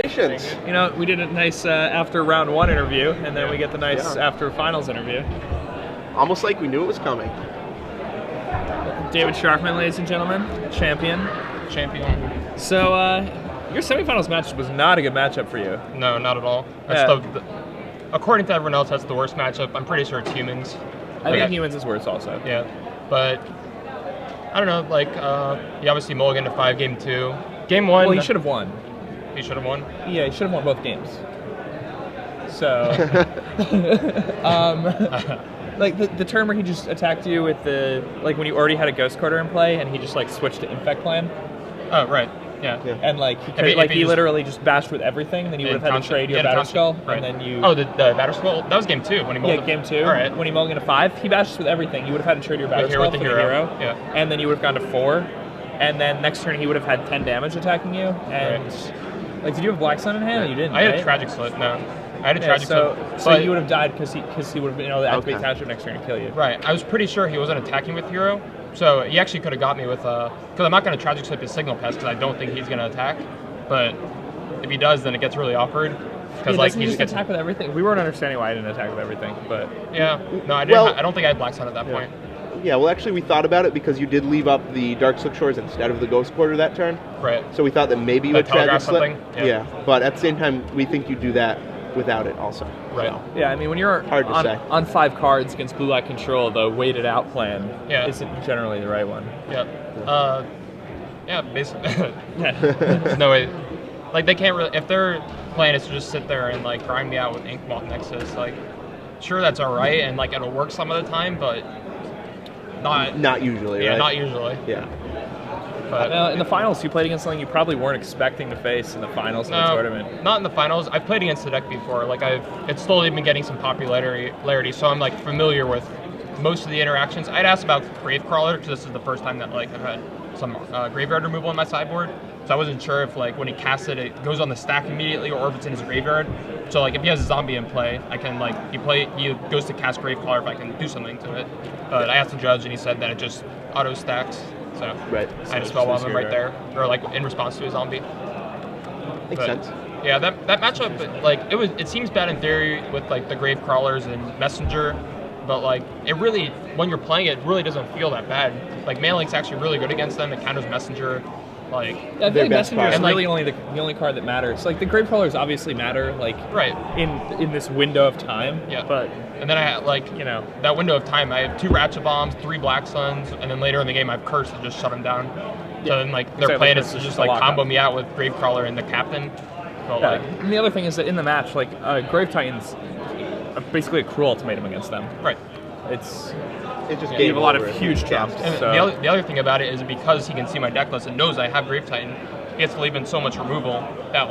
Congratulations. You know, we did a nice after round 1 interview, and then we get the nice after finals interview. Almost like we knew it was coming. David Sharfman, ladies and gentlemen, champion. So, your semifinals match was not a good matchup for you. No, not at all. That's according to everyone else, that's the worst matchup. I'm pretty sure it's humans. I think humans is worse also. Yeah, but I don't know. Like, he obviously mulliganed to 5 game 2. Game 1. Well, he should have won. He should have won. Yeah, he should have won both games. So, like the turn where he just attacked you with the when you already had a Ghost Quarter in play, and he just switched to Infect Plan. Oh right, yeah. And he literally just bashed with everything. Then you would have had to trade your Batterskull, right. And then you. Oh, the Batterskull. That was game 2 when he mulliganed. Yeah, game 2. All right. When he mulliganed to 5, he bashed with everything. You would have had to trade your Batterskull for the hero. Yeah. And then you would have gone to 4, and then next turn he would have had 10 damage attacking you. And did you have Black Sun in hand? Or you didn't. I had a Tragic Slit. No. I had a Tragic Slit. So you would have died because he would have been able to activate Township next turn and kill you. Right. I was pretty sure he wasn't attacking with hero, so he actually could have got me with because I'm not going to Tragic Slip his Signal Pest because I don't think he's going to attack. But if he does, then it gets really awkward. Because he just attack with everything. We weren't understanding why I didn't attack with everything, but yeah, no, I didn't. I don't think I had Black Sun at that point. Yeah, well, actually, we thought about it because you did leave up the Darkslick Shores instead of the Ghost Quarter that turn. Right. So we thought that maybe you would Tragic Slip. Yeah. But at the same time, we think you do that without it also. Right. So. Yeah, I mean, when you're on 5 cards against Blue Light Control, the weighted out plan isn't generally the right one. Yeah. Yeah, basically. There's no way. Like, they can't really, if their plan is to just sit there and grind me out with Inkmoth Nexus, sure, that's all right, and it'll work some of the time, but not usually. Yeah, right? not usually. Yeah. But in the finals, you played against something you probably weren't expecting to face in the finals of the tournament. Not in the finals. I've played against the deck before. It's slowly been getting some popularity, so I'm familiar with most of the interactions. I'd asked about Gravecrawler because this is the first time that I've had some graveyard removal in my sideboard. So I wasn't sure if when he casts it, it goes on the stack immediately, or if it's in his graveyard. So if he has a zombie in play, I can he goes to cast Gravecrawler if I can do something to it. But I asked the judge, and he said that it just auto stacks. So I had a spell bomb right there, or in response to a zombie. Makes sense. Yeah, that matchup, it seems bad in theory with the Gravecrawlers and Messenger, but it really, when you're playing it, really doesn't feel that bad. Manlink's actually really good against them. It counters Messenger. I think Messenger is really only the only card that matters. The Gravecrawlers obviously matter, in this window of time. Yeah. But and then I had that window of time. I have 2 Ratchet Bombs, 3 Black Suns, and then later in the game I have Curse to just shut them down. So then their plan is to just combo me out with Gravecrawler and the Captain. So, and the other thing is that in the match, Grave Titans are basically a cruel ultimatum against them. Right. It just you have a lot of huge trumps. And the other thing about it is because he can see my deck list and knows I have Grave Titan, he gets to leave in so much removal that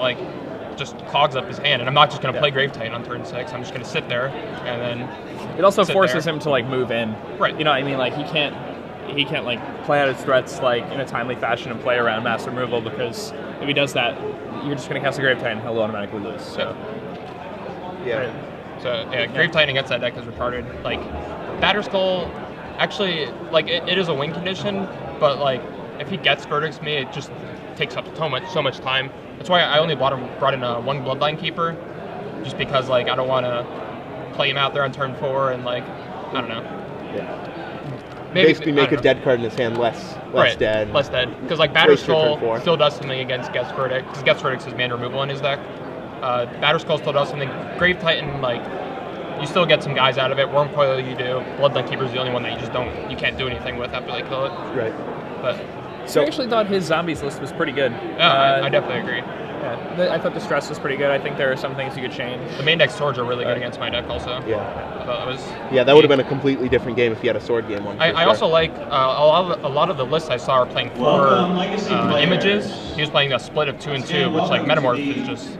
just clogs up his hand. And I'm not just going to play Grave Titan on turn 6. I'm just going to sit there and then. It also forces him to move in. Right. You know what I mean? He can't play out his threats in a timely fashion and play around mass removal, because if he does that, you're just going to cast a Grave Titan and he'll automatically lose. So. Yeah. Right. So Grave Titan against that deck is retarded. Batterskull, actually, it is a win condition, but if he gets Verdicts me, it just takes up so much time. That's why I only brought in one Bloodline Keeper, just because I don't want to play him out there on turn 4 and I don't know. Yeah. Basically make a dead card in his hand less dead. Less dead. Because Batterskull still does something against Guest Verdict, because Guest Verdict is mana removal in his deck. Batterskull still does something. Grave Titan, you still get some guys out of it. Worm Coil you do. Bloodline Keeper's the only one that you can't do anything with after they kill it. Right. But so I actually thought his zombies list was pretty good. I definitely agree. Yeah, I thought the stress was pretty good. I think there are some things you could change. The main deck swords are really good against my deck also. Yeah. I thought that would have been a completely different game if you had a sword game one. I also like a lot of the lists I saw are playing 4 images. He was playing a split of 2 and 2, which Metamorph is just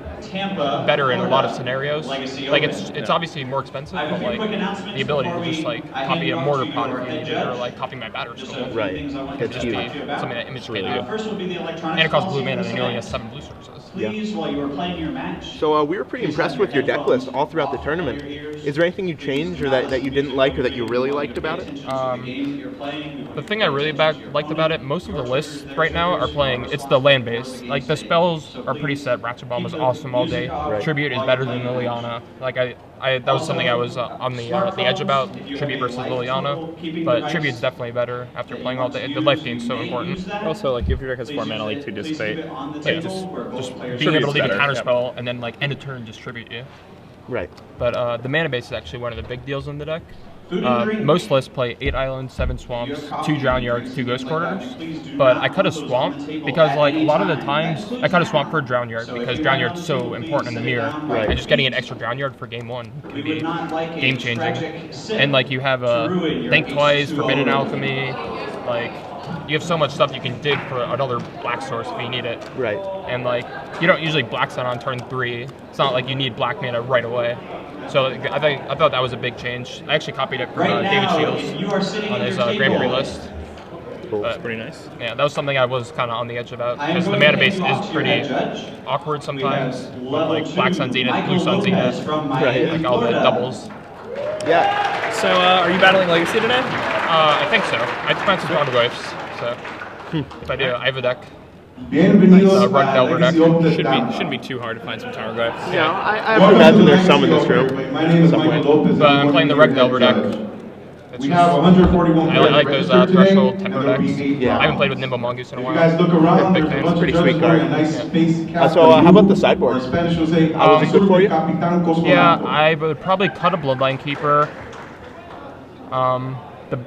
better in a lot of scenarios. It's obviously more expensive, but the ability to just copy a mortar pot or copy my Batterskull. Right. Could just be something that image can do. And it costs blue mana, and he only has 7 blue resources. Please, while you were playing your match. So we were pretty impressed with your deck list all throughout the tournament. Is there anything you changed or that you didn't like or that you really liked about it? The thing I really liked about it, most of the lists right now are playing, it's the land base. Like, the spells are pretty set. Ratchet Bomb is awesome all day. Right. Tribute is better than Liliana. Like, that was something I was on the edge about, Tribute versus Liliana. But Tribute's definitely better after playing all day. The life game's so important. Also, like, if your deck has 4 mana, like 2 dissipate. Yeah, just being able to leave a counter spell and then, like, end a turn and just tribute you. Right. But the mana base is actually one of the big deals in the deck. Most lists play 8 islands, 7 swamps, 2 drown yards, 2 ghost quarters. But I cut a swamp because, like, a lot of the times I cut a swamp for a drown yard because drown yard's so important in the mirror. Right. And just getting an extra drown yard for game 1 can be game changing. And, like, you have Think Twice, Forbidden Alchemy, like, you have so much stuff you can dig for another black source if you need it. Right. And, like, you don't usually black sun on turn 3. It's not like you need black mana right away. So I thought that was a big change. I actually copied it from David Shields on his Grand Prix list. Cool. That's pretty nice. Yeah, that was something I was kind of on the edge about because the mana base is pretty awkward sometimes. Like Black Sun Zenith, Blue Sun Zenith, Right. like all the doubles. Yeah. So, are you battling Legacy today? I think so. I find some autographs, so if I do, I have a deck. Bienvenidos Rug Delver deck. Shouldn't be too hard to find some tower guys. Yeah, I would imagine there's some in this room. My name is Michael Lopez. But I'm playing the Rug Delver deck. We have 141 I like those Threshold Tempo decks. Yeah. I haven't played with Nimble Mongoose in a You while. guys look around, Big there's a fan. bunch of Pretty judges sweet wearing card. a nice space cap. So how about the sideboard? Or Spanish will say, Was it good for you? Capitán Cosmonaut. Yeah, I would probably cut a Bloodline Keeper.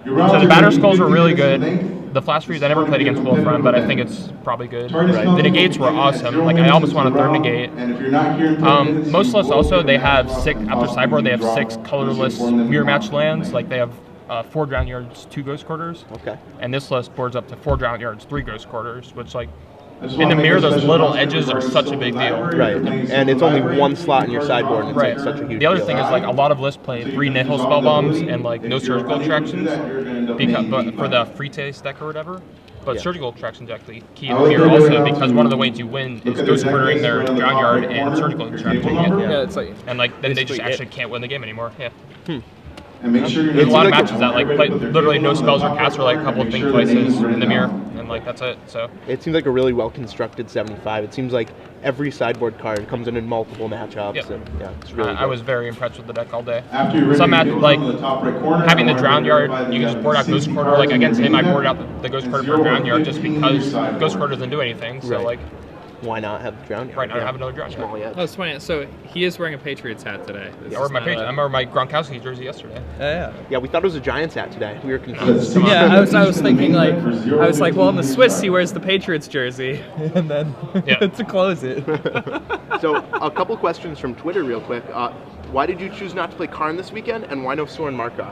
Your rounds So the are Batter gonna be Skulls were 50 really minutes good. in length. The Flash Freeze, I never played against Wolfram, but I think it's probably good. Turn is Right. coming The negates were in at awesome. 0 Like, I almost minutes want a third round, negate. And if you're not here in 10 minutes, Most you lists will also, go they to have the 6, possible after sideboard, they have draw. 6 colorless Form them mirror in match the lands. Like, they have 4 drown yards, 2 ghost quarters. Okay. And this list boards up to 4 drown yards, 3 ghost quarters, which, like, I just in wanna the make mirror, a those special little announcement edges are regarding such a the big deal. library. Right. You're playing And it's only library. one slot in your sideboard, and Right. it's such a huge The other deal. thing is, like, a lot of lists play 3 Nihil spell bombs and, like, no surgical attractions but for the free taste deck or whatever. But Yeah. surgical attractions actually key in here also because one of the ways you win is ghost quartering their drown yard and surgical attracting it. Yeah, it's like And, like, then they just Basically it. actually can't win the game anymore. Yeah. And make sure you're There's a lot of like matches that, like, play literally no spells or casts or, like, a couple of Think Twices in the mirror. And, like, that's it. So It seems like a really well-constructed 75. It seems like every sideboard card comes in multiple matchups. Yep. And, yeah, it's really I good. was very impressed with the deck all day. After you're ready Some to match, go like, down to the top right corner, having the I want drown yard, everybody you can just to board out have Ghost 60 Quarter. cards Like, against him, I in boarded here. out the Ghost It's Quarter for zero drown yard hit just in because your sideboard. Ghost Quarter doesn't do anything. So, Right. like, Why not have the drown yard? right now I Yeah. have another drown Small yard. yet. Oh, it's funny. So he is wearing a Patriots hat today. This Or is my not page. a- I remember my Gronkowski jersey yesterday. Yeah. Yeah, we thought it was a Giants hat today. We were confused. Come on. Yeah, I was thinking like, well, in the Swiss he wears the Patriots jersey, and then Yeah. to close it. So, a couple questions from Twitter, real quick. Why did you choose not to play Karn this weekend, and why no Soren Markov?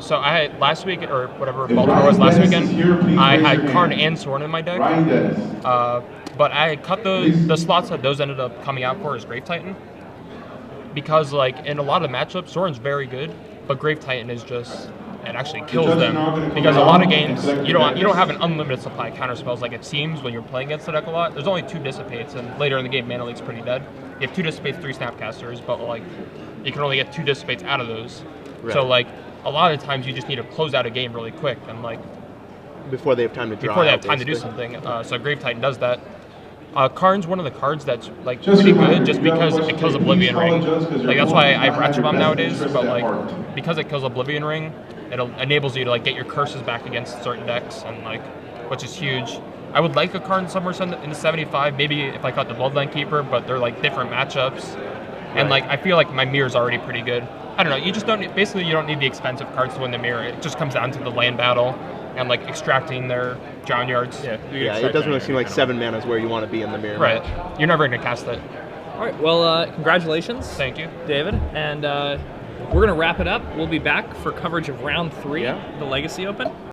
So I had last week or whatever Baltimore was last weekend. I had Karn and Soren in my deck. Ryan Dennis. But I cut the slots that those ended up coming out for as Grave Titan. Because, like, in a lot of matchups, Soren's very good, but Grave Titan is just, it actually kills them. Because a lot of games, you don't have an unlimited supply of counter spells like it seems when you're playing against the deck a lot. There's only 2 Dissipates, and later in the game, Mana Leak's pretty dead. You have 2 Dissipates, 3 Snapcasters, but, like, you can only get 2 Dissipates out of those. Right. So, like, a lot of times you just need to close out a game really quick, and, like, Before they have time to draw before they out, have time to do basically. something. So Grave Titan does that. Karn's one of the cards that's, like, Just pretty a reminder, good just if you have because it questions, kills please Oblivion call Ring. the judge, 'cause Like, you're that's why I going to Ratchet have Bomb your nowadays, best interest but, at like, heart. because it kills Oblivion Ring, it enables you to, like, get your curses back against certain decks, and, like, which is huge. I would like a Karn somewhere in the 75, maybe if I cut the Bloodline Keeper, but they're, like, different matchups. And, like, I feel like my mirror's already pretty good. I don't know, you just don't need, basically you don't need the expensive cards to win the mirror. It just comes down to the land battle and, like, extracting their drown yards. Yeah, it doesn't really seem like 7 mana is where you want to be in the mirror. Right. You're never going to cast it. All right. Well, congratulations. Thank you. David. And we're gonna wrap it up. We'll be back for coverage of round 3, Yeah. the Legacy Open.